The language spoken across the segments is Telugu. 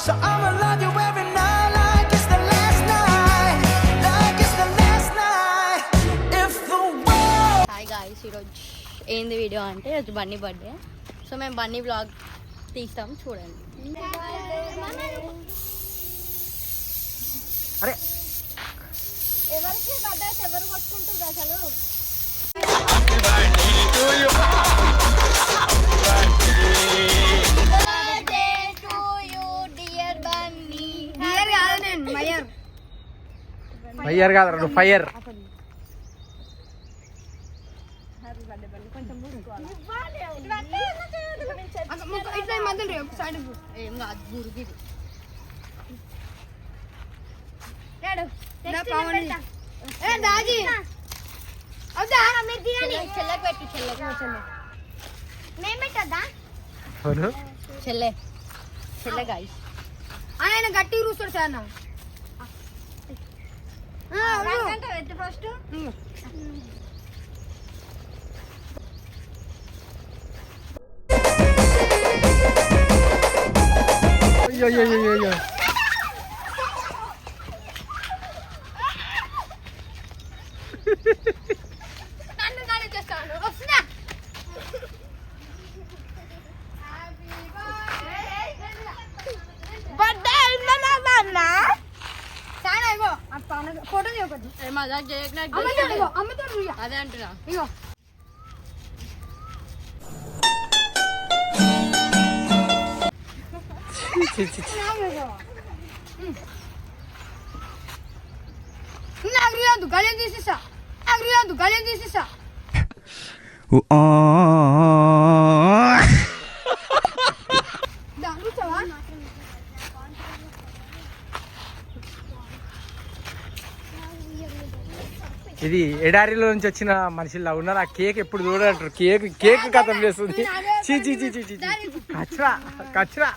So I'ma love you every night like it's the last night, like it's the last night. If the world. Hi guys, ఈరోజు ఏంది వీడియో అంటే ఈరోజు బన్నీ బర్త్డే. సో మేము బన్నీ వ్లాగ్ తీస్తాం, చూడండి. అరే ఎవరికి బర్త్డే ఎవరు కొట్టుకుంటారు అసలు? ఫైర్ కాదు, నువ్వు ఫైర్. ఏం కాదు, గురిగిది. చెల్లెకి పెట్టు, చెల్లె చెల్లె గాయ్స్. ఆయన గట్టి రూస్తాడు సార్ నా ఫస్ట్ అయ్యో నన్ను కానీ చేస్తాను వస్తున్నా ఫోటో తీయకూడదు. మజాక్ చేయకు, అమ్మతో అదే అంటున్నా. ఇగో నాకు గడియం తీసేసా, నాకు గడియం తీసేసా. ఇది ఎడారిలో నుంచి వచ్చిన మనుషుల్లా ఉన్నారు. ఆ కేక్ ఎప్పుడు చూడంటారు, కేక్ కథం చేస్తుంది. చీ చీ చీ చీ చీ కచరా కచరా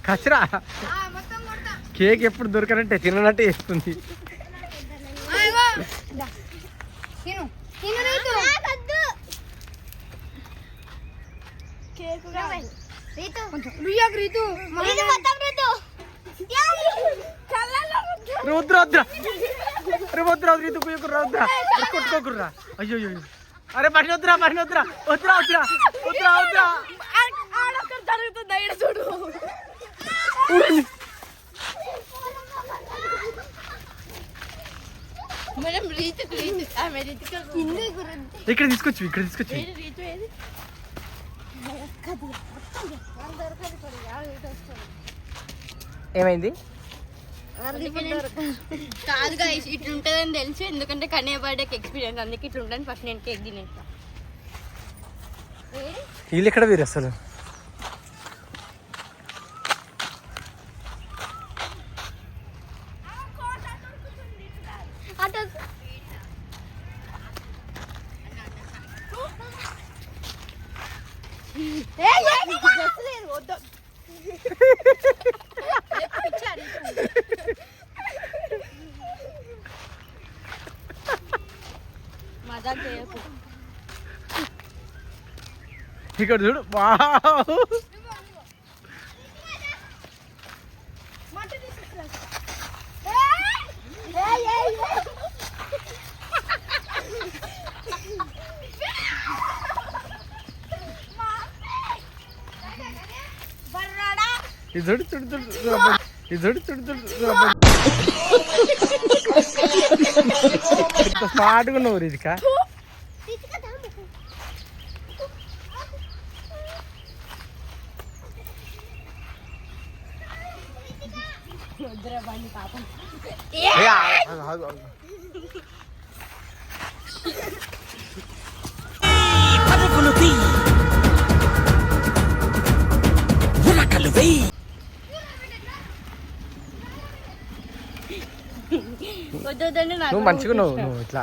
కచరా. కేక్ ఎప్పుడు దొరకనంటే తిననట్టే చేస్తుంది. రుద్ర వద్ర వద్ర రీతు కుయ్యకుర్రా, వద్ర కొట్టుకోకుర్రా. అయ్యో అరే పని వద్దురా, పని వద్దురా, వద్దురా వద్దురా వద్దురా వద్దురా. జరుగుతుంది చూడు. మనం ఇక్కడ తీసుకొచ్చి ఏమైంది? కాదు గాయ్స్, ఇట్లా ఉంటుందని తెలుసు, ఎందుకంటే కన్యా బర్త్డేకి ఎక్స్పీరియన్స్, అందుకే ఇట్లా ఉంటుంది. ఫస్ట్ నేను కేక్ తినేస్తా. వీళ్ళు ఎక్కడ వీరు అసలు? మజాక్ చేయకు. ఇక్కడ చూడు. వావ్, ఇది స్మార్ట్గా ఉన్నావు రిజిక. నువ్వు మంచిగా నువ్వు ఇట్లా